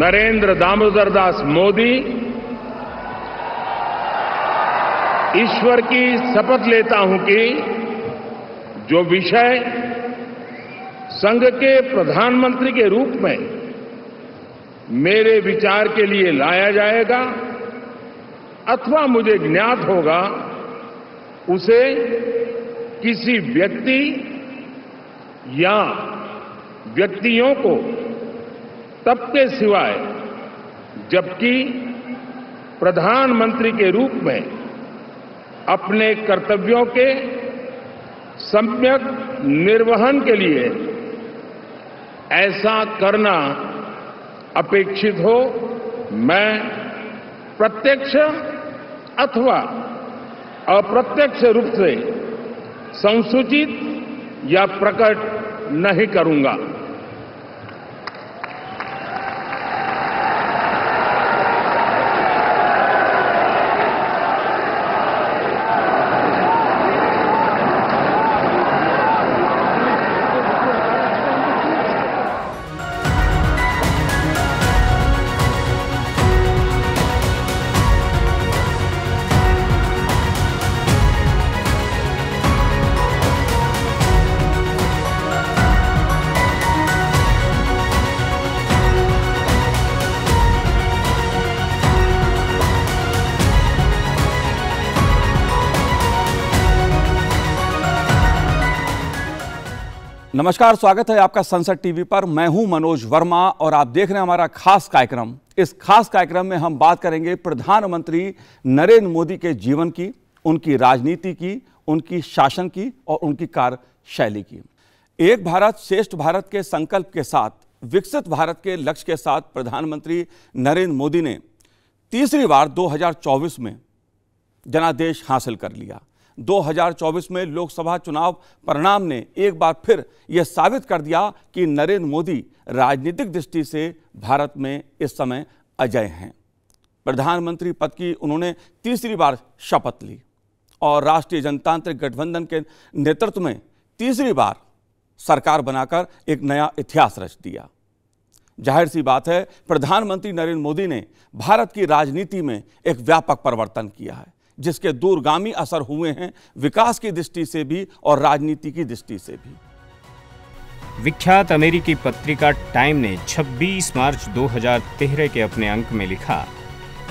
नरेंद्र दामोदर दास मोदी ईश्वर की शपथ लेता हूं कि जो विषय संघ के प्रधानमंत्री के रूप में मेरे विचार के लिए लाया जाएगा अथवा मुझे ज्ञात होगा, उसे किसी व्यक्ति या व्यक्तियों को तब के सिवाय जबकि प्रधानमंत्री के रूप में अपने कर्तव्यों के सम्यक निर्वहन के लिए ऐसा करना अपेक्षित हो, मैं प्रत्यक्ष अथवा अप्रत्यक्ष रूप से संसूचित या प्रकट नहीं करूंगा। नमस्कार, स्वागत है आपका संसद टीवी पर। मैं हूं मनोज वर्मा और आप देख रहे हैं हमारा खास कार्यक्रम। इस खास कार्यक्रम में हम बात करेंगे प्रधानमंत्री नरेंद्र मोदी के जीवन की, उनकी राजनीति की, उनकी शासन की और उनकी कार्यशैली की। एक भारत श्रेष्ठ भारत के संकल्प के साथ, विकसित भारत के लक्ष्य के साथ प्रधानमंत्री नरेंद्र मोदी ने तीसरी बार 2024 में जनादेश हासिल कर लिया। 2024 में लोकसभा चुनाव परिणाम ने एक बार फिर यह साबित कर दिया कि नरेंद्र मोदी राजनीतिक दृष्टि से भारत में इस समय अजय हैं। प्रधानमंत्री पद की उन्होंने तीसरी बार शपथ ली और राष्ट्रीय जनतांत्रिक गठबंधन के नेतृत्व में तीसरी बार सरकार बनाकर एक नया इतिहास रच दिया। जाहिर सी बात है, प्रधानमंत्री नरेंद्र मोदी ने भारत की राजनीति में एक व्यापक परिवर्तन किया है, जिसके दूरगामी असर हुए हैं विकास की दृष्टि से भी और राजनीति की दृष्टि से भी। विख्यात अमेरिकी पत्रिका टाइम ने 26 मार्च 2013 के अपने अंक में लिखा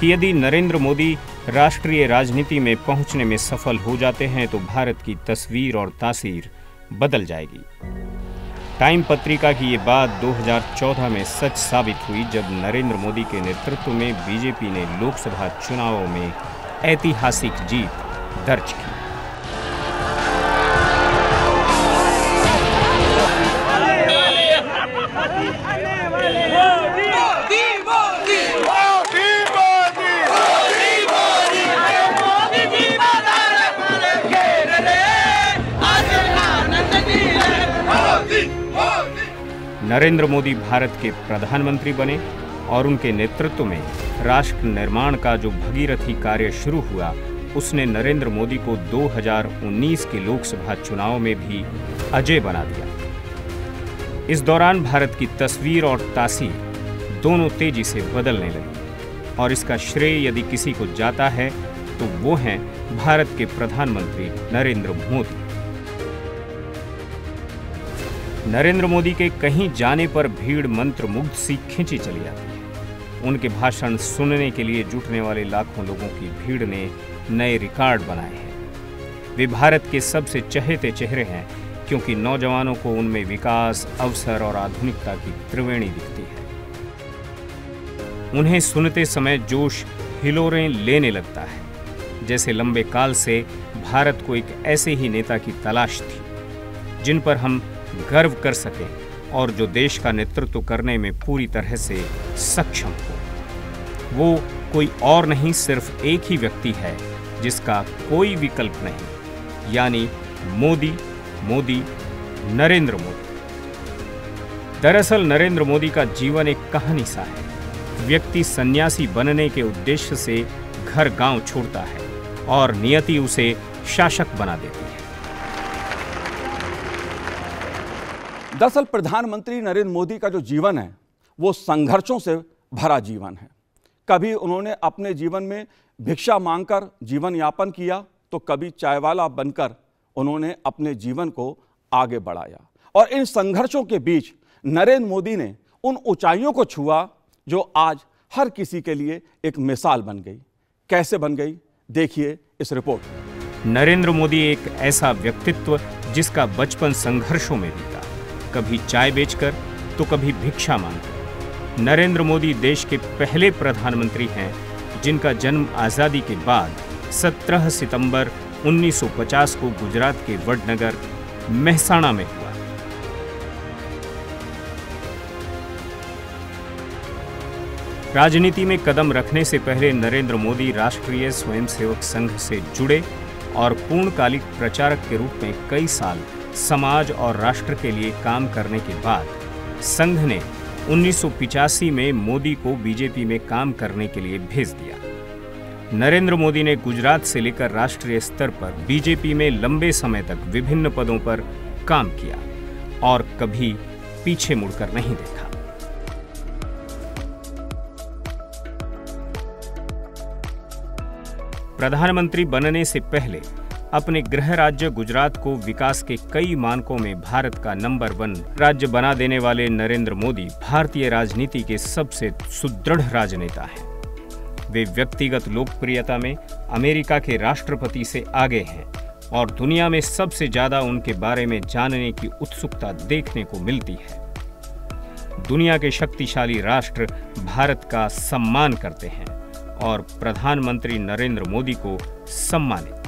कि यदि नरेंद्र मोदी राष्ट्रीय राजनीति में पहुंचने में सफल हो जाते हैं तो भारत की तस्वीर और तासीर बदल जाएगी। टाइम पत्रिका की ये बात 2014 में सच साबित हुई जब नरेंद्र मोदी के नेतृत्व में बीजेपी ने लोकसभा चुनावों में ऐतिहासिक जीत दर्ज की। नरेंद्र मोदी भारत के प्रधानमंत्री बने और उनके नेतृत्व में राष्ट्र निर्माण का जो भगीरथी कार्य शुरू हुआ, उसने नरेंद्र मोदी को 2019 के लोकसभा चुनाव में भी अजय बना दिया। इस दौरान भारत की तस्वीर और तासीर दोनों तेजी से बदलने लगी और इसका श्रेय यदि किसी को जाता है तो वो हैं भारत के प्रधानमंत्री नरेंद्र मोदी। नरेंद्र मोदी के कहीं जाने पर भीड़ मंत्रमुग्ध सी खिंची चली आती है। उनके भाषण सुनने के लिए जुटने वाले लाखों लोगों की भीड़ ने नए रिकॉर्ड बनाए हैं। वे भारत के सबसे चहेते चेहरे हैं क्योंकि नौजवानों को उनमें विकास, अवसर और आधुनिकता की त्रिवेणी दिखती है। उन्हें सुनते समय जोश हिलोरें लेने लगता है, जैसे लंबे काल से भारत को एक ऐसे ही नेता की तलाश थी जिन पर हम गर्व कर सकें और जो देश का नेतृत्व करने में पूरी तरह से सक्षम हो। वो कोई और नहीं, सिर्फ एक ही व्यक्ति है जिसका कोई विकल्प नहीं, यानी मोदी, मोदी, नरेंद्र मोदी। दरअसल नरेंद्र मोदी का जीवन एक कहानी सा है। व्यक्ति सन्यासी बनने के उद्देश्य से घर गांव छोड़ता है और नियति उसे शासक बना देती है। दरअसल प्रधानमंत्री नरेंद्र मोदी का जो जीवन है वो संघर्षों से भरा जीवन है। कभी उन्होंने अपने जीवन में भिक्षा मांगकर जीवन यापन किया, तो कभी चायवाला बनकर उन्होंने अपने जीवन को आगे बढ़ाया। और इन संघर्षों के बीच नरेंद्र मोदी ने उन ऊंचाइयों को छुआ जो आज हर किसी के लिए एक मिसाल बन गई। कैसे बन गई, देखिए इस रिपोर्ट में। नरेंद्र मोदी एक ऐसा व्यक्तित्व जिसका बचपन संघर्षों में बीता, कभी चाय बेचकर तो कभी भिक्षा मांगकर। नरेंद्र मोदी देश के पहले प्रधानमंत्री हैं जिनका जन्म आज़ादी के बाद 17 सितंबर 1950 को गुजरात के वडनगर मेहसाणा में हुआ। राजनीति में कदम रखने से पहले नरेंद्र मोदी राष्ट्रीय स्वयंसेवक संघ से जुड़े और पूर्णकालिक प्रचारक के रूप में कई साल समाज और राष्ट्र के लिए काम करने के बाद संघ ने 1985 में मोदी को बीजेपी में काम करने के लिए भेज दिया। नरेंद्र मोदी ने गुजरात से लेकर राष्ट्रीय स्तर पर बीजेपी में लंबे समय तक विभिन्न पदों पर काम किया और कभी पीछे मुड़कर नहीं देखा। प्रधानमंत्री बनने से पहले अपने गृह राज्य गुजरात को विकास के कई मानकों में भारत का नंबर 1 राज्य बना देने वाले नरेंद्र मोदी भारतीय राजनीति के सबसे सुदृढ़ राजनेता हैं। वे व्यक्तिगत लोकप्रियता में अमेरिका के राष्ट्रपति से आगे हैं और दुनिया में सबसे ज्यादा उनके बारे में जानने की उत्सुकता देखने को मिलती है। दुनिया के शक्तिशाली राष्ट्र भारत का सम्मान करते हैं और प्रधानमंत्री नरेंद्र मोदी को सम्मानित।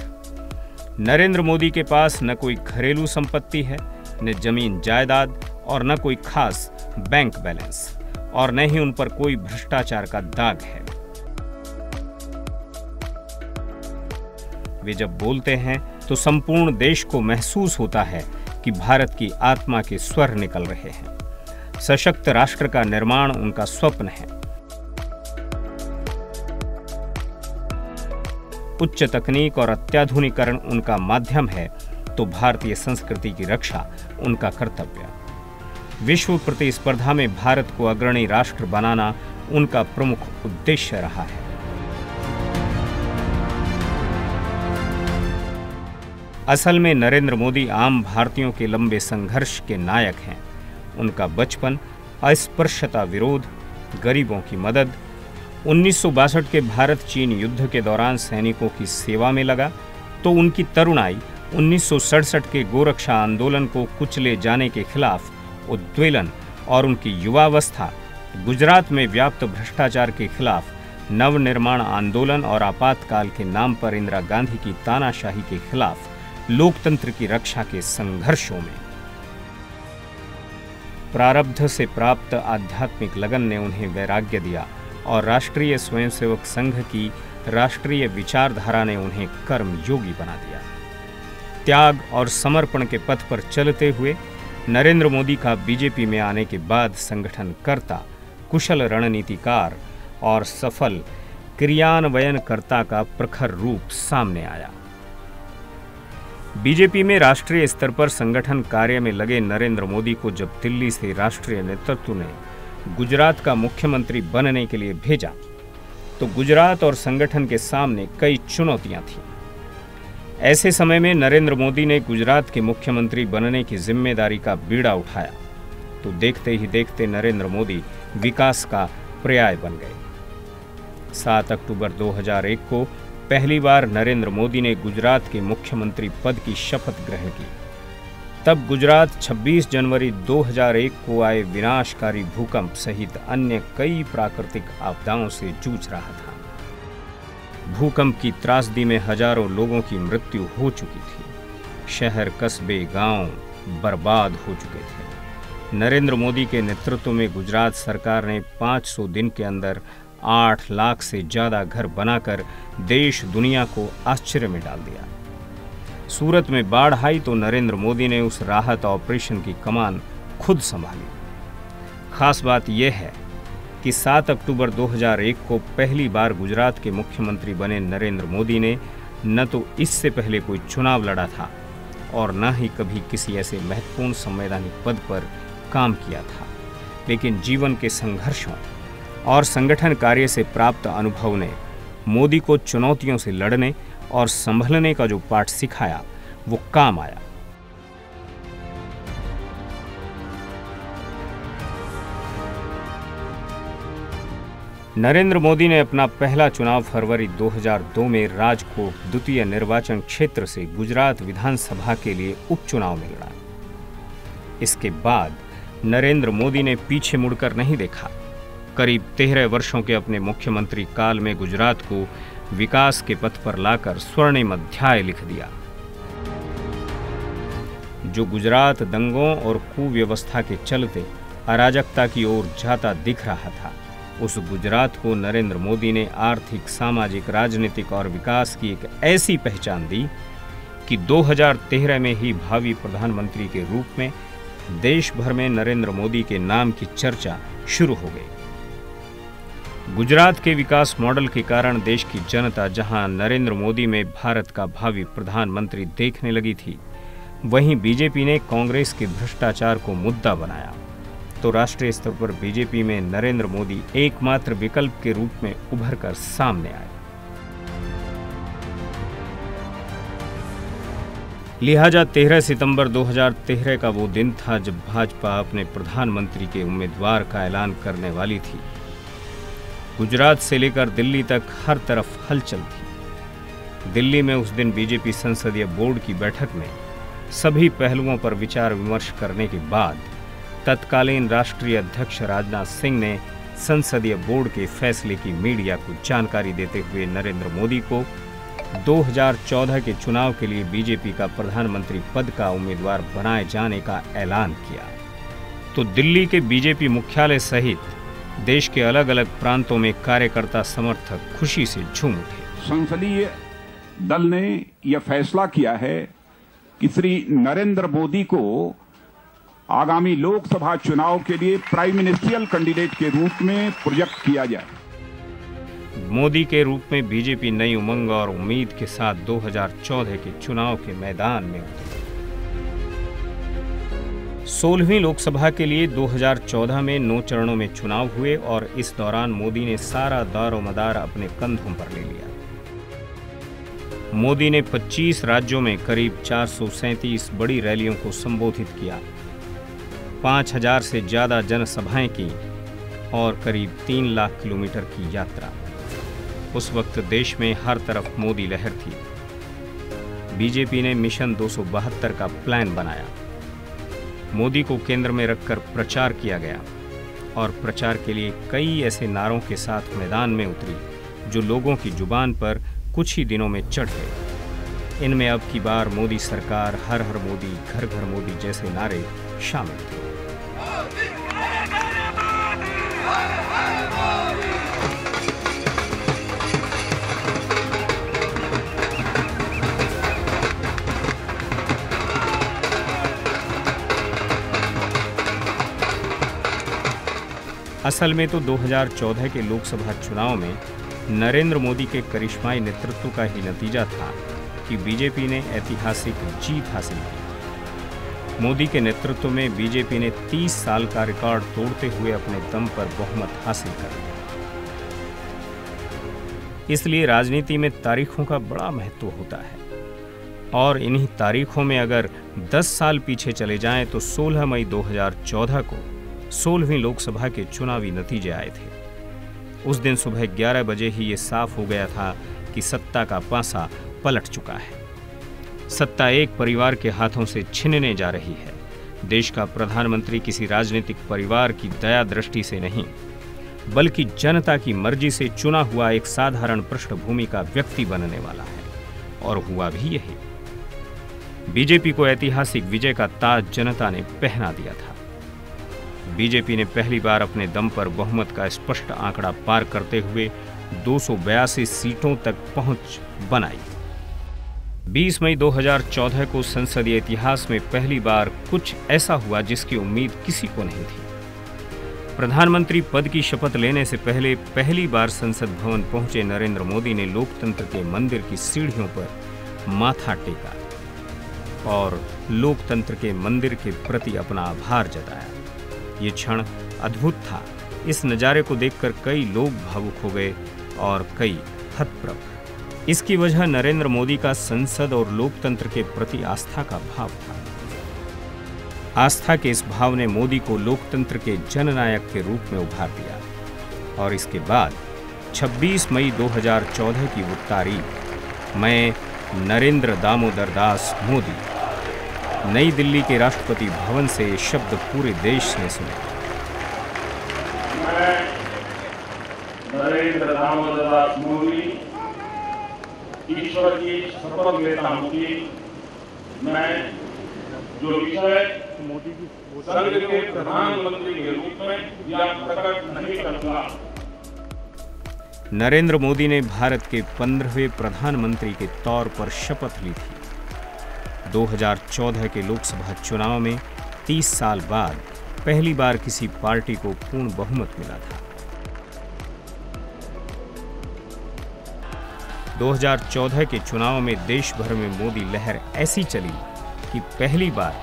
नरेंद्र मोदी के पास न कोई घरेलू संपत्ति है, न जमीन जायदाद और न कोई खास बैंक बैलेंस, और न ही उन पर कोई भ्रष्टाचार का दाग है। वे जब बोलते हैं तो संपूर्ण देश को महसूस होता है कि भारत की आत्मा के स्वर निकल रहे हैं। सशक्त राष्ट्र का निर्माण उनका स्वप्न है। उच्च तकनीक और अत्याधुनिकीकरण उनका माध्यम है, तो भारतीय संस्कृति की रक्षा उनका कर्तव्य। विश्व प्रतिस्पर्धा में भारत को अग्रणी राष्ट्र बनाना उनका प्रमुख उद्देश्य रहा है। असल में नरेंद्र मोदी आम भारतीयों के लंबे संघर्ष के नायक हैं। उनका बचपन अस्पृश्यता विरोध, गरीबों की मदद, 1962 के भारत चीन युद्ध के दौरान सैनिकों की सेवा में लगा, तो उनकी तरुणाई 1967 के गोरक्षा आंदोलन को कुचले जाने के खिलाफ उद्वेलन और उनकी युवावस्था गुजरात में व्याप्त भ्रष्टाचार के खिलाफ नवनिर्माण आंदोलन और आपातकाल के नाम पर इंदिरा गांधी की तानाशाही के खिलाफ लोकतंत्र की रक्षा के संघर्षों में। प्रारब्ध से प्राप्त आध्यात्मिक लगन ने उन्हें वैराग्य दिया और राष्ट्रीय स्वयंसेवक संघ की राष्ट्रीय विचारधारा ने उन्हें कर्मयोगी बना दिया। त्याग और समर्पण के पथ पर चलते हुए नरेंद्र मोदी का बीजेपी में आने के बाद संगठनकर्ता, कुशल रणनीतिकार और सफल क्रियान्वयनकर्ता का प्रखर रूप सामने आया। बीजेपी में राष्ट्रीय स्तर पर संगठन कार्य में लगे नरेंद्र मोदी को जब दिल्ली से राष्ट्रीय नेतृत्व ने गुजरात का मुख्यमंत्री बनने के लिए भेजा, तो गुजरात और संगठन के सामने कई चुनौतियां थीं। ऐसे समय में नरेंद्र मोदी ने गुजरात के मुख्यमंत्री बनने की जिम्मेदारी का बीड़ा उठाया, तो देखते ही देखते नरेंद्र मोदी विकास का पर्याय बन गए। 7 अक्टूबर 2001 को पहली बार नरेंद्र मोदी ने गुजरात के मुख्यमंत्री पद की शपथ ग्रहण की। तब गुजरात 26 जनवरी 2001 को आए विनाशकारी भूकंप सहित अन्य कई प्राकृतिक आपदाओं से जूझ रहा था। भूकंप की त्रासदी में हजारों लोगों की मृत्यु हो चुकी थी। शहर, कस्बे, गांव बर्बाद हो चुके थे। नरेंद्र मोदी के नेतृत्व में गुजरात सरकार ने 500 दिन के अंदर 8 लाख से ज्यादा घर बनाकर देश दुनिया को आश्चर्य में डाल दिया। सूरत में बाढ़ आई तो नरेंद्र मोदी ने उस राहत ऑपरेशन की कमान खुद संभाली। खास बात यह है कि 7 अक्टूबर 2001 को पहली बार गुजरात के मुख्यमंत्री बने नरेंद्र मोदी ने न तो इससे पहले कोई चुनाव लड़ा था और न ही कभी किसी ऐसे महत्वपूर्ण संवैधानिक पद पर काम किया था, लेकिन जीवन के संघर्षों और संगठन कार्य से प्राप्त अनुभव ने मोदी को चुनौतियों से लड़ने और संभलने का जो पाठ सिखाया वो काम आया। नरेंद्र मोदी ने अपना पहला चुनाव फरवरी 2002 में राजकोट द्वितीय निर्वाचन क्षेत्र से गुजरात विधानसभा के लिए उपचुनाव में लड़ा। इसके बाद नरेंद्र मोदी ने पीछे मुड़कर नहीं देखा। करीब 13 वर्षों के अपने मुख्यमंत्री काल में गुजरात को विकास के पथ पर लाकर स्वर्णिम अध्याय लिख दिया। जो गुजरात दंगों और कुव्यवस्था के चलते अराजकता की ओर जाता दिख रहा था, उस गुजरात को नरेंद्र मोदी ने आर्थिक, सामाजिक, राजनीतिक और विकास की एक ऐसी पहचान दी कि 2013 में ही भावी प्रधानमंत्री के रूप में देश भर में नरेंद्र मोदी के नाम की चर्चा शुरू हो गई। गुजरात के विकास मॉडल के कारण देश की जनता जहां नरेंद्र मोदी में भारत का भावी प्रधानमंत्री देखने लगी थी, वहीं बीजेपी ने कांग्रेस के भ्रष्टाचार को मुद्दा बनाया तो राष्ट्रीय स्तर पर बीजेपी में नरेंद्र मोदी एकमात्र विकल्प के रूप में उभर कर सामने आए। लिहाजा 13 सितंबर 2013 का वो दिन था जब भाजपा अपने प्रधानमंत्री के उम्मीदवार का ऐलान करने वाली थी। गुजरात से लेकर दिल्ली तक हर तरफ हलचल थी। दिल्ली में उस दिन बीजेपी संसदीय बोर्ड की बैठक में सभी पहलुओं पर विचार विमर्श करने के बाद तत्कालीन राष्ट्रीय अध्यक्ष राजनाथ सिंह ने संसदीय बोर्ड के फैसले की मीडिया को जानकारी देते हुए नरेंद्र मोदी को 2014 के चुनाव के लिए बीजेपी का प्रधानमंत्री पद का उम्मीदवार बनाए जाने का ऐलान किया। तो दिल्ली के बीजेपी मुख्यालय सहित देश के अलग अलग प्रांतों में कार्यकर्ता समर्थक खुशी से झूम उठे। संसदीय दल ने यह फैसला किया है कि श्री नरेंद्र मोदी को आगामी लोकसभा चुनाव के लिए प्राइम मिनिस्ट्रियल कैंडिडेट के रूप में प्रोजेक्ट किया जाए। मोदी के रूप में बीजेपी नई उमंग और उम्मीद के साथ 2014 के चुनाव के मैदान में उतरी। 16वीं लोकसभा के लिए 2014 में 9 चरणों में चुनाव हुए और इस दौरान मोदी ने सारा दारोमदार अपने कंधों पर ले लिया। मोदी ने 25 राज्यों में करीब 437 बड़ी रैलियों को संबोधित किया, 5000 से ज्यादा जनसभाएं की और करीब 3 लाख किलोमीटर की यात्रा। उस वक्त देश में हर तरफ मोदी लहर थी। बीजेपी ने मिशन 272 का प्लान बनाया। मोदी को केंद्र में रखकर प्रचार किया गया और प्रचार के लिए कई ऐसे नारों के साथ मैदान में उतरी जो लोगों की जुबान पर कुछ ही दिनों में चढ़ गए। इनमें अब की बार मोदी सरकार, हर हर मोदी, घर घर मोदी जैसे नारे शामिल थे। असल में तो 2014 के लोकसभा चुनाव में नरेंद्र मोदी के करिश्माई नेतृत्व का ही नतीजा था कि बीजेपी ने ऐतिहासिक जीत हासिल की। मोदी के नेतृत्व में बीजेपी ने 30 साल का रिकॉर्ड तोड़ते हुए अपने दम पर बहुमत हासिल कर लिया। इसलिए राजनीति में तारीखों का बड़ा महत्व होता है और इन्हीं तारीखों में अगर 10 साल पीछे चले जाएं तो 16 मई 2014 को 16वीं लोकसभा के चुनावी नतीजे आए थे। उस दिन सुबह 11 बजे ही ये साफ हो गया था कि सत्ता का पासा पलट चुका है। सत्ता एक परिवार के हाथों से छिनने जा रही है। देश का प्रधानमंत्री किसी राजनीतिक परिवार की दया दृष्टि से नहीं, बल्कि जनता की मर्जी से चुना हुआ एक साधारण पृष्ठभूमि का व्यक्ति बनने वाला है, और हुआ भी यही। बीजेपी को ऐतिहासिक विजय का ताज जनता ने पहना दिया था। बीजेपी ने पहली बार अपने दम पर बहुमत का स्पष्ट आंकड़ा पार करते हुए 282 सीटों तक पहुंच बनाई। 20 मई 2014 को संसदीय इतिहास में पहली बार कुछ ऐसा हुआ जिसकी उम्मीद किसी को नहीं थी। प्रधानमंत्री पद की शपथ लेने से पहले पहली बार संसद भवन पहुंचे नरेंद्र मोदी ने लोकतंत्र के मंदिर की सीढ़ियों पर माथा टेका और लोकतंत्र के मंदिर के प्रति अपना आभार जताया। ये क्षण अद्भुत था इस नज़ारे को देखकर कई लोग भावुक हो गए और कई हतप्रभ। इसकी वजह नरेंद्र मोदी का संसद और लोकतंत्र के प्रति आस्था का भाव था। आस्था के इस भाव ने मोदी को लोकतंत्र के जननायक के रूप में उभार दिया और इसके बाद 26 मई 2014 की वो तारीख, मैं नरेंद्र दामोदर दास मोदी, नई दिल्ली के राष्ट्रपति भवन से ये शब्द पूरे देश ने सुने। मैं नरेंद्र दामोदर दास मोदी ईश्वर की शपथ लेता हूं कि मैं जो विषय संघ के प्रधानमंत्री के रूप में या प्रकट नहीं करूंगा। नरेंद्र मोदी ने भारत के 15वें प्रधानमंत्री के तौर पर शपथ ली थी। 2014 के लोकसभा चुनाव में 30 साल बाद पहली बार किसी पार्टी को पूर्ण बहुमत मिला था। 2014 के चुनाव में देश भर में मोदी लहर ऐसी चली कि पहली बार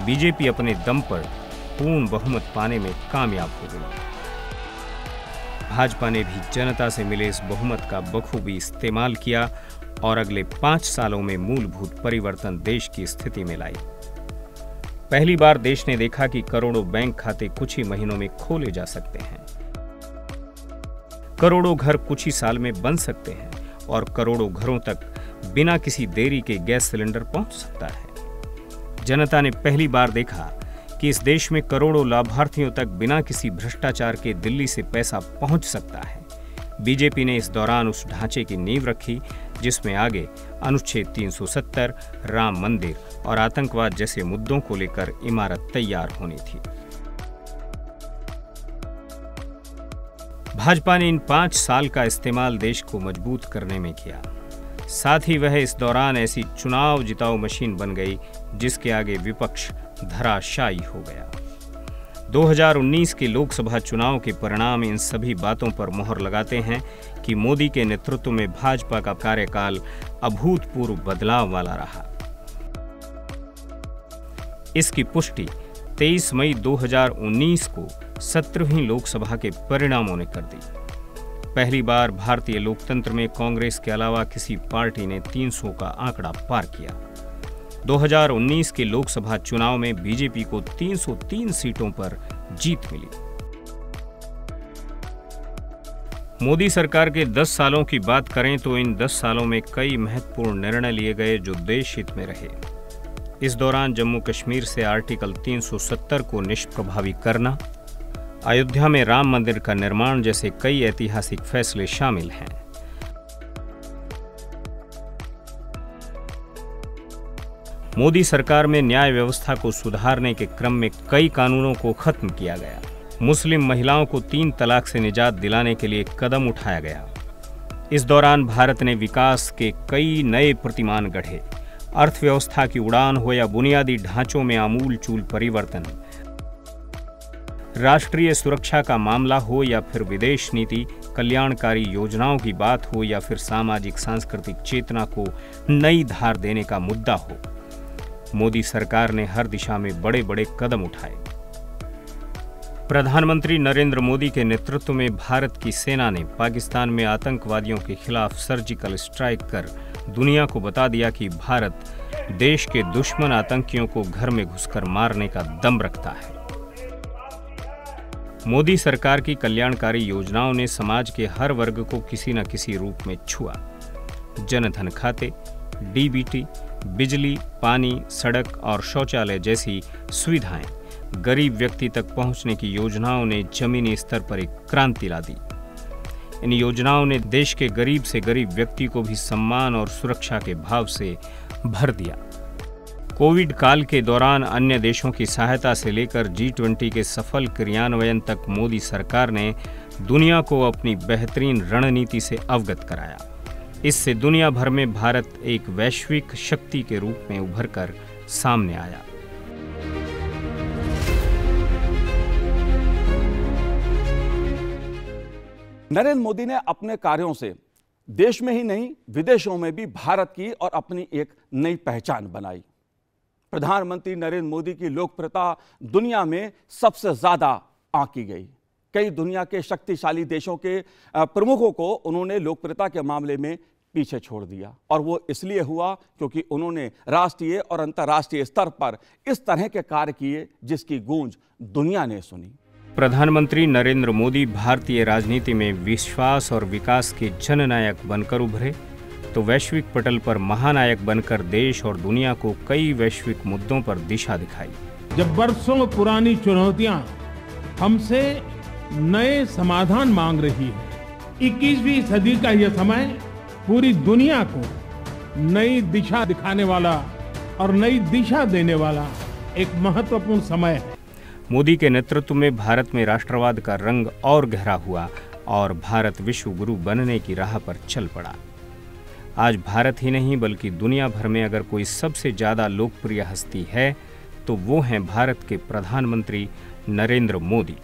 बीजेपी अपने दम पर पूर्ण बहुमत पाने में कामयाब हो गई। भाजपा ने भी जनता से मिले इस बहुमत का बखूबी इस्तेमाल किया और अगले 5 सालों में मूलभूत परिवर्तन देश की स्थिति में लाई। पहली बार देश ने देखा कि करोड़ों बैंक खाते कुछ ही महीनों में खोले जा सकते हैं, करोड़ों घर कुछ ही साल में बन सकते हैं और करोड़ों घरों तक बिना किसी देरी के गैस सिलेंडर पहुंच सकता है। जनता ने पहली बार देखा कि इस देश में करोड़ों लाभार्थियों तक बिना किसी भ्रष्टाचार के दिल्ली से पैसा पहुंच सकता है। बीजेपी ने इस दौरान उस ढांचे की नींव रखी जिसमें आगे अनुच्छेद 370, राम मंदिर और आतंकवाद जैसे मुद्दों को लेकर इमारत तैयार होनी थी। भाजपा ने इन 5 साल का इस्तेमाल देश को मजबूत करने में किया। साथ ही वह इस दौरान ऐसी चुनाव जिताऊ मशीन बन गई जिसके आगे विपक्ष धराशायी हो गया। 2019 के लोकसभा चुनाव के परिणाम इन सभी बातों पर मोहर लगाते हैं कि मोदी के नेतृत्व में भाजपा का कार्यकाल अभूतपूर्व बदलाव वाला रहा। इसकी पुष्टि 23 मई 2019 को 17वीं लोकसभा के परिणामों ने कर दी। पहली बार भारतीय लोकतंत्र में कांग्रेस के अलावा किसी पार्टी ने 300 का आंकड़ा पार किया। 2019 के लोकसभा चुनाव में बीजेपी को 303 सीटों पर जीत मिली। मोदी सरकार के 10 सालों की बात करें तो इन 10 सालों में कई महत्वपूर्ण निर्णय लिए गए जो देश हित में रहे। इस दौरान जम्मू कश्मीर से आर्टिकल 370 को निष्प्रभावी करना, अयोध्या में राम मंदिर का निर्माण जैसे कई ऐतिहासिक फैसले शामिल हैं। मोदी सरकार में न्याय व्यवस्था को सुधारने के क्रम में कई कानूनों को खत्म किया गया। मुस्लिम महिलाओं को 3 तलाक से निजात दिलाने के लिए कदम उठाया गया। इस दौरान भारत ने विकास के कई नए प्रतिमान गढ़े। अर्थव्यवस्था की उड़ान हो या बुनियादी ढांचों में आमूल-चूल परिवर्तन, राष्ट्रीय सुरक्षा का मामला हो या फिर विदेश नीति, कल्याणकारी योजनाओं की बात हो या फिर सामाजिक सांस्कृतिक चेतना को नई धार देने का मुद्दा हो, मोदी सरकार ने हर दिशा में बड़े बड़े कदम उठाए। प्रधानमंत्री नरेंद्र मोदी के नेतृत्व में भारत की सेना ने पाकिस्तान में आतंकवादियों के खिलाफ सर्जिकल स्ट्राइक कर दुनिया को बता दिया कि भारत देश के दुश्मन आतंकियों को घर में घुसकर मारने का दम रखता है। मोदी सरकार की कल्याणकारी योजनाओं ने समाज के हर वर्ग को किसी न किसी रूप में छुआ। जनधन खाते, डीबीटी, बिजली, पानी, सड़क और शौचालय जैसी सुविधाएं गरीब व्यक्ति तक पहुंचने की योजनाओं ने जमीनी स्तर पर एक क्रांति ला दी। इन योजनाओं ने देश के गरीब से गरीब व्यक्ति को भी सम्मान और सुरक्षा के भाव से भर दिया। कोविड काल के दौरान अन्य देशों की सहायता से लेकर G20 के सफल क्रियान्वयन तक मोदी सरकार ने दुनिया को अपनी बेहतरीन रणनीति से अवगत कराया। इससे दुनिया भर में भारत एक वैश्विक शक्ति के रूप में उभरकर सामने आया। नरेंद्र मोदी ने अपने कार्यों से देश में ही नहीं विदेशों में भी भारत की और अपनी एक नई पहचान बनाई। प्रधानमंत्री नरेंद्र मोदी की लोकप्रियता दुनिया में सबसे ज्यादा आंकी गई। कई दुनिया के शक्तिशाली देशों के प्रमुखों को उन्होंने लोकप्रियता के मामले में पीछे छोड़ दिया, और वो इसलिए हुआ क्योंकि उन्होंने राष्ट्रीय और अंतर्राष्ट्रीय स्तर पर इस तरह के कार्य किए जिसकी गूंज दुनिया ने सुनी। प्रधानमंत्री नरेंद्र मोदी भारतीय राजनीति में विश्वास और विकास के जननायक बनकर उभरे तो वैश्विक पटल पर महानायक बनकर देश और दुनिया को कई वैश्विक मुद्दों पर दिशा दिखाई। जब बरसों पुरानी चुनौतियां हमसे नए समाधान मांग रही है, 21वीं सदी का यह समय पूरी दुनिया को नई दिशा दिखाने वाला और नई दिशा देने वाला एक महत्वपूर्ण समय है। मोदी के नेतृत्व में भारत में राष्ट्रवाद का रंग और गहरा हुआ और भारत विश्व गुरु बनने की राह पर चल पड़ा। आज भारत ही नहीं बल्कि दुनिया भर में अगर कोई सबसे ज्यादा लोकप्रिय हस्ती है तो वो हैं भारत के प्रधानमंत्री Narendra Modi.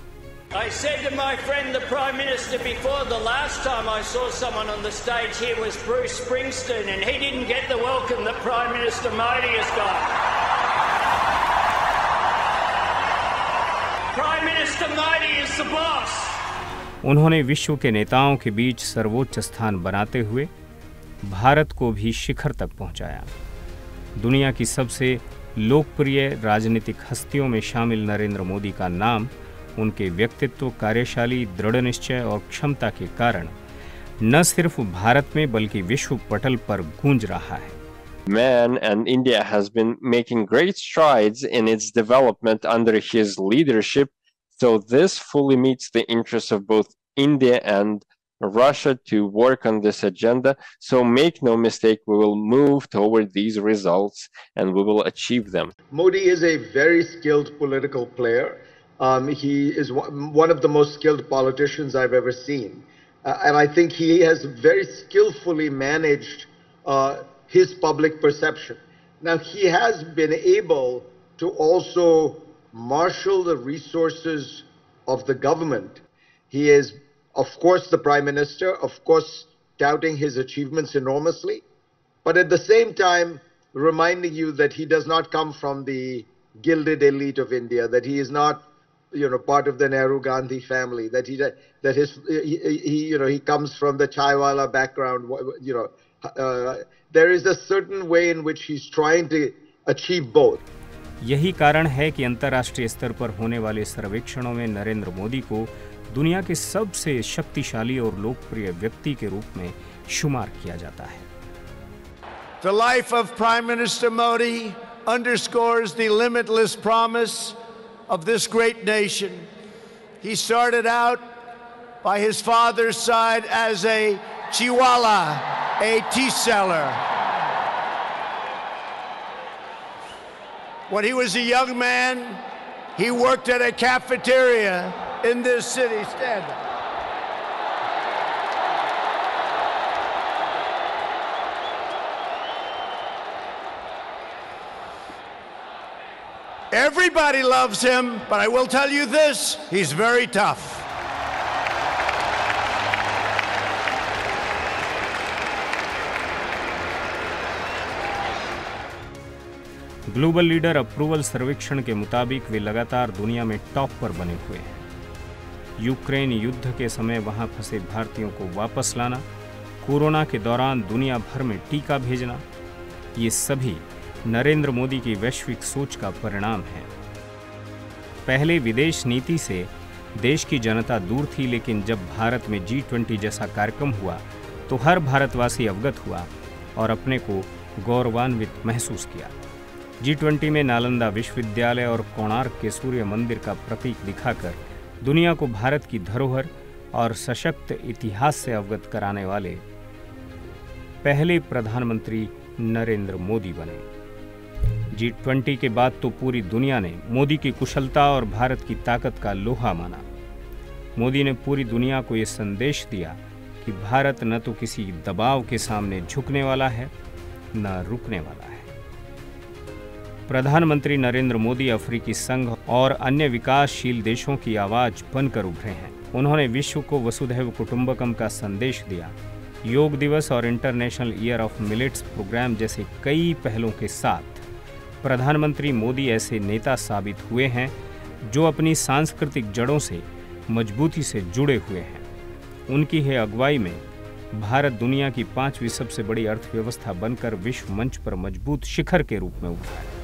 I said to my friend the Prime Minister before, the last time I saw someone on the stage here was Bruce Springsteen, and he didn't get the welcome that Prime Minister Modi has got. Prime Minister Modi is the boss. उन्होंने विश्व के नेताओं के बीच सर्वोच्च स्थान बनाते हुए भारत को भी शिखर तक पहुंचाया। दुनिया की सबसे लोकप्रिय राजनीतिक हस्तियों में शामिल नरेंद्र मोदी का नाम उनके व्यक्तित्व, कार्यशाली दृढ़ निश्चय और क्षमता के कारण न सिर्फ भारत में बल्कि विश्व पटल पर गूंज रहा है। Man and India has been making great strides in its development under his leadership, so this fully meets the interests of both India and Russia to work on this agenda. So make no mistake, we will move toward these results and we will achieve them. Modi is a very skilled political player. He is one of the most skilled politicians I've ever seen. And I think he has very skillfully managed his public perception. Now, he has been able to also marshal the resources of the government. He is, of course, the Prime Minister, of course, touting his achievements enormously, but at the same time, reminding you that he does not come from the gilded elite of India, that he is not, part of the Nehru Gandhi family, that he comes from the chaiwala background. There is a certain way in which he's trying to achieve both. यही कारण है कि अंतर्राष्ट्रीय स्तर पर होने वाले सर्वेक्षणों में नरेंद्र मोदी को दुनिया के सबसे शक्तिशाली और लोकप्रिय व्यक्ति के रूप में शुमार किया जाता है। The life of Prime Minister Modi underscores the limitless promise of this great nation. He started out by his father's side as a chiwala, a tea seller. When he was a young man, he worked at a cafeteria in this city. Stand up. Everybody loves him, but I will tell you this, he's very tough. Global leader approval सर्वेक्षण के मुताबिक वे लगातार दुनिया में top पर बने हुए हैं। यूक्रेन युद्ध के समय वहां फंसे भारतीयों को वापस लाना, कोरोना के दौरान दुनिया भर में टीका भेजना, ये सभी नरेंद्र मोदी की वैश्विक सोच का परिणाम है। पहले विदेश नीति से देश की जनता दूर थी, लेकिन जब भारत में G20 जैसा कार्यक्रम हुआ तो हर भारतवासी अवगत हुआ और अपने को गौरवान्वित महसूस किया। G20 में नालंदा विश्वविद्यालय और कोणार्क के सूर्य मंदिर का प्रतीक दिखाकर दुनिया को भारत की धरोहर और सशक्त इतिहास से अवगत कराने वाले पहले प्रधानमंत्री नरेंद्र मोदी बने। G20 के बाद तो पूरी दुनिया ने मोदी की कुशलता और भारत की ताकत का लोहा माना। मोदी ने पूरी दुनिया को ये संदेश दिया कि भारत न तो किसी दबाव के सामने झुकने वाला है, न रुकने वाला है। प्रधानमंत्री नरेंद्र मोदी अफ्रीकी संघ और अन्य विकासशील देशों की आवाज बनकर उभरे हैं। उन्होंने विश्व को वसुधैव कुटुंबकम का संदेश दिया। योग दिवस और international year of millets programme जैसे कई पहलों के साथ प्रधानमंत्री मोदी ऐसे नेता साबित हुए हैं जो अपनी सांस्कृतिक जड़ों से मजबूती से जुड़े हुए हैं। उनकी ही अगुवाई में भारत दुनिया की 5वीं सबसे बड़ी अर्थव्यवस्था बनकर विश्व मंच पर मजबूत शिखर के रूप में उभरा है।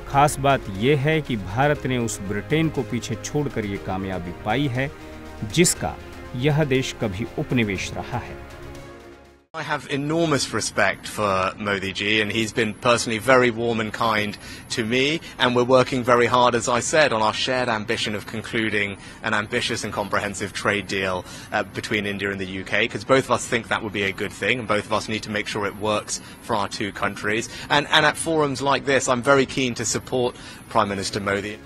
खास बात यह है कि भारत ने उस ब्रिटेन को पीछे छोड़कर यह कामयाबी पाई है जिसका यह देश कभी उपनिवेश रहा है। I have enormous respect for Modi ji, and he's been personally very warm and kind to me, and we're working very hard, as I said, on our shared ambition of concluding an ambitious and comprehensive trade deal between India and the UK, because both of us think that would be a good thing, and both of us need to make sure it works for our two countries. And at forums like this, I'm very keen to support Prime Minister Modi.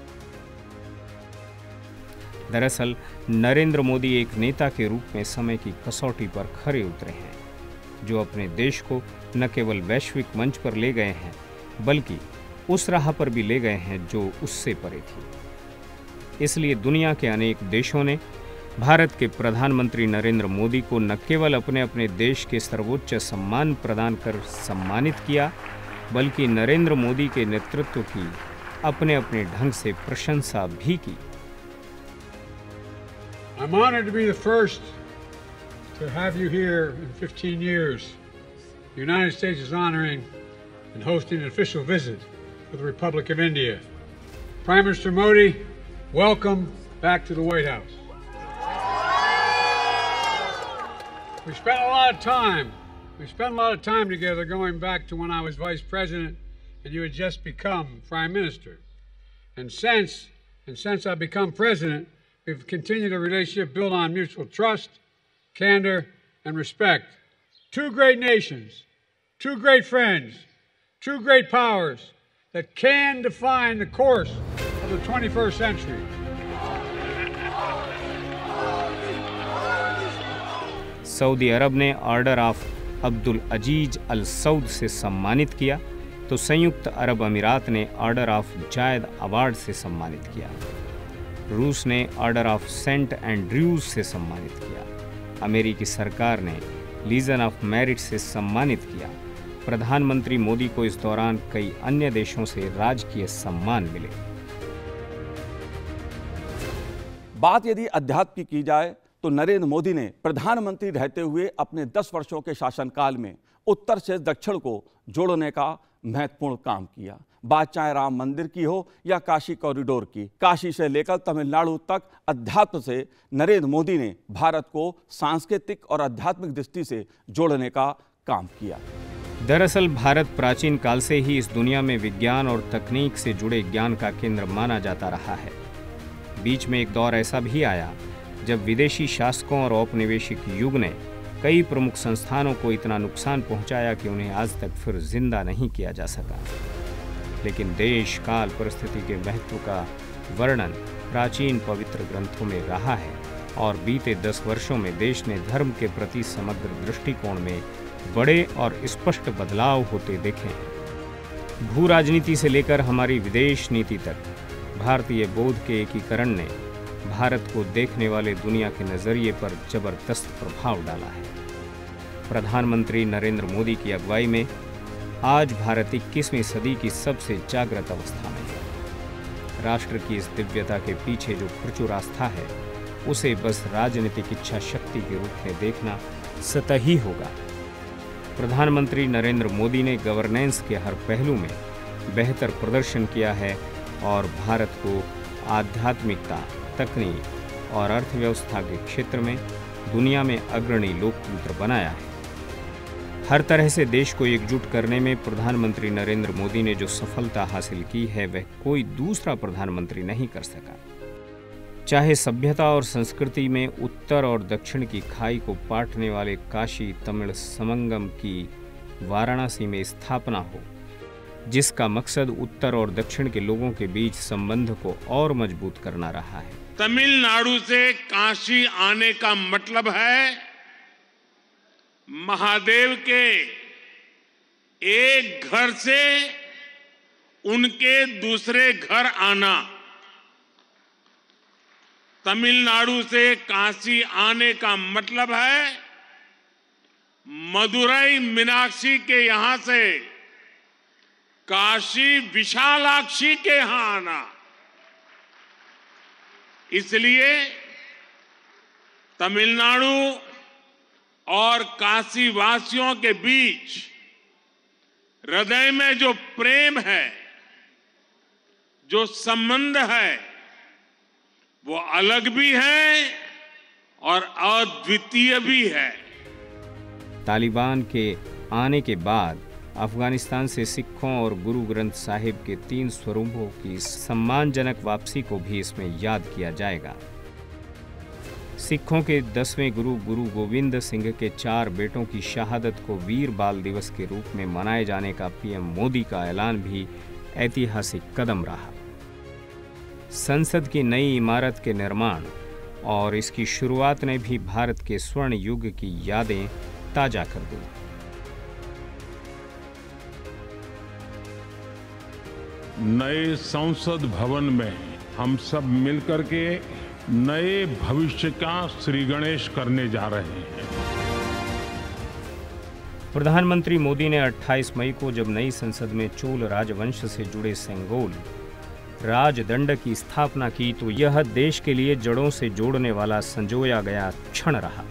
दरअसल नरेंद्र मोदी एक नेता के रूप में समय की कसौटी पर खरे उतरे हैं, जो अपने देश को न केवल वैश्विक मंच पर ले गए हैं बल्कि उस राह पर भी ले गए हैं जो उससे परे थी। इसलिए दुनिया के अनेक देशों ने भारत के प्रधानमंत्री नरेंद्र मोदी को न केवल अपने अपने देश के सर्वोच्च सम्मान प्रदान कर सम्मानित किया, बल्कि नरेंद्र मोदी के नेतृत्व की अपने अपने ढंग से प्रशंसा भी की। I'm honored to be the first to have you here in 15 years. The United States is honoring and hosting an official visit for the Republic of India. Prime Minister Modi, welcome back to the White House. We spent a lot of time together going back to when I was Vice President and you had just become Prime Minister. And since I've become President, we've continued a relationship built on mutual trust, candor, and respect. Two great nations, two great friends, two great powers that can define the course of the 21st century. Saudi Arab ने order of Abdul Aziz Al Saud से सम्मानित किया, तो संयुक्त अरब अमीरात ने order of Zayed award से सम्मानित किया। रूस ने ऑर्डर ऑफ सेंट एंड्रयूज से सम्मानित किया। अमेरिकी सरकार ने लीजन ऑफ मेरिट से सम्मानित किया। प्रधानमंत्री मोदी को इस दौरान कई अन्य देशों से राजकीय सम्मान मिले। बात यदि अध्यात्म की जाए तो नरेंद्र मोदी ने प्रधानमंत्री रहते हुए अपने 10 वर्षों के शासनकाल में उत्तर से दक्षिण को जोड़ने का महत्वपूर्ण काम किया। बात चाहे राम मंदिर की हो या काशी कॉरिडोर की, काशी से लेकर तमिलनाडु तक अध्यात्म से नरेंद्र मोदी ने भारत को सांस्कृतिक और आध्यात्मिक दृष्टि से जोड़ने का काम किया। दरअसल भारत प्राचीन काल से ही इस दुनिया में विज्ञान और तकनीक से जुड़े ज्ञान का केंद्र माना जाता रहा है। बीच में एक दौर ऐसा भी आया जब विदेशी शासकों और औपनिवेशिक युग ने कई प्रमुख संस्थानों को इतना नुकसान पहुंचाया कि उन्हें आज तक फिर जिंदा नहीं किया जा सका। लेकिन देश काल परिस्थिति के महत्व का वर्णन प्राचीन पवित्र ग्रंथों में रहा है और बीते 10 वर्षों में देश ने धर्म के प्रति समग्र दृष्टिकोण में बड़े और स्पष्ट बदलाव होते देखे हैं। भू राजनीति से लेकर हमारी विदेश नीति तक भारतीय बोध के एकीकरण ने भारत को देखने वाले दुनिया के नजरिए पर जबरदस्त प्रभाव डाला है। प्रधानमंत्री नरेंद्र मोदी की अगुवाई में आज भारत 21वीं सदी की सबसे जागृत अवस्था में है। राष्ट्र की इस दिव्यता के पीछे जो प्रचुर आस्था है, उसे बस राजनीतिक इच्छा शक्ति के रूप में देखना सतही होगा। प्रधानमंत्री नरेंद्र मोदी ने गवर्नेंस के हर पहलू में बेहतर प्रदर्शन किया है और भारत को आध्यात्मिकता, तकनीक और अर्थव्यवस्था के क्षेत्र में दुनिया में अग्रणी लोकतंत्र बनाया है। हर तरह से देश को एकजुट करने में प्रधानमंत्री नरेंद्र मोदी ने जो सफलता हासिल की है वह कोई दूसरा प्रधानमंत्री नहीं कर सका। चाहे सभ्यता और संस्कृति में उत्तर और दक्षिण की खाई को पाटने वाले काशी तमिल संगम की वाराणसी में स्थापना हो, जिसका मकसद उत्तर और दक्षिण के लोगों के बीच संबंध को और मजबूत करना रहा है। तमिलनाडु से काशी आने का मतलब है महादेव के एक घर से उनके दूसरे घर आना। तमिलनाडु से काशी आने का मतलब है मदुरई मीनाक्षी के यहां से काशी विशालाक्षी के यहां आना। इसलिए तमिलनाडु और काशी वासियों के बीच हृदय में जो प्रेम है, जो संबंध है, वो अलग भी है और अद्वितीय भी है। तालिबान के आने के बाद अफगानिस्तान से सिखों और गुरु ग्रंथ साहिब के 3 स्वरूपों की सम्मानजनक वापसी को भी इसमें याद किया जाएगा। सिखों के 10वें गुरु गुरु गोविंद सिंह के 4 बेटों की शहादत को वीर बाल दिवस के रूप में मनाए जाने का पीएम मोदी का ऐलान भी ऐतिहासिक कदम रहा। संसद की नई इमारत के निर्माण और इसकी शुरुआत ने भी भारत के स्वर्ण युग की यादें ताजा कर दी। नए संसद भवन में हम सब मिलकर के नए भविष्य का श्री गणेश करने जा रहे हैं। प्रधानमंत्री मोदी ने 28 मई को जब नई संसद में चोल राजवंश से जुड़े सेंगोल राजदंड की स्थापना की तो यह देश के लिए जड़ों से जोड़ने वाला संजोया गया क्षण रहा।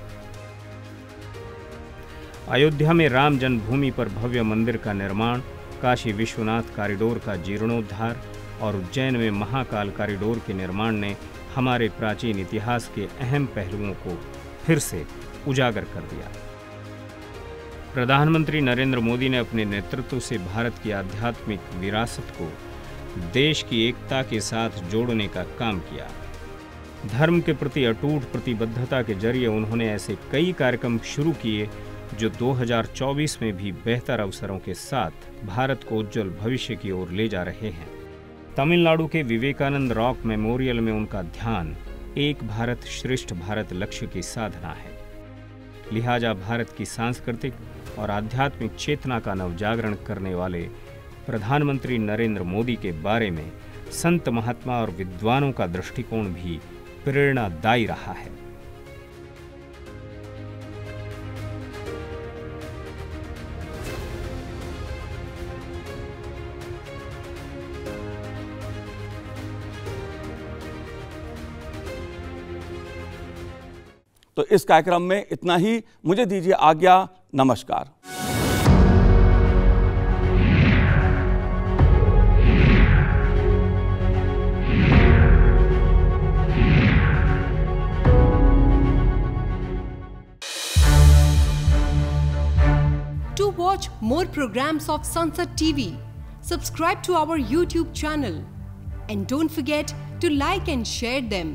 अयोध्या में राम जन्मभूमि पर भव्य मंदिर का निर्माण, काशी विश्वनाथ कॉरिडोर का जीर्णोद्धार और उज्जैन में महाकाल कॉरिडोर के निर्माण ने हमारे प्राचीन इतिहास के अहम पहलुओं को फिर से उजागर कर दिया। प्रधानमंत्री नरेंद्र मोदी ने अपने नेतृत्व से भारत की आध्यात्मिक विरासत को देश की एकता के साथ जोड़ने का काम किया। धर्म के प्रति अटूट प्रतिबद्धता के जरिए उन्होंने ऐसे कई कार्यक्रम शुरू किए जो 2024 में भी बेहतर अवसरों के साथ भारत को उज्जवल भविष्य की ओर ले जा रहे हैं। तमिलनाडु के विवेकानंद रॉक मेमोरियल में उनका ध्यान एक भारत श्रेष्ठ भारत लक्ष्य की साधना है। लिहाजा भारत की सांस्कृतिक और आध्यात्मिक चेतना का नवजागरण करने वाले प्रधानमंत्री नरेंद्र मोदी के बारे में संत महात्मा और विद्वानों का दृष्टिकोण भी प्रेरणादायी रहा है। तो इस कार्यक्रम में इतना ही। मुझे दीजिए आज्ञा। नमस्कार। To watch more programs of Sansad TV, subscribe to our YouTube channel and don't forget to like and share them.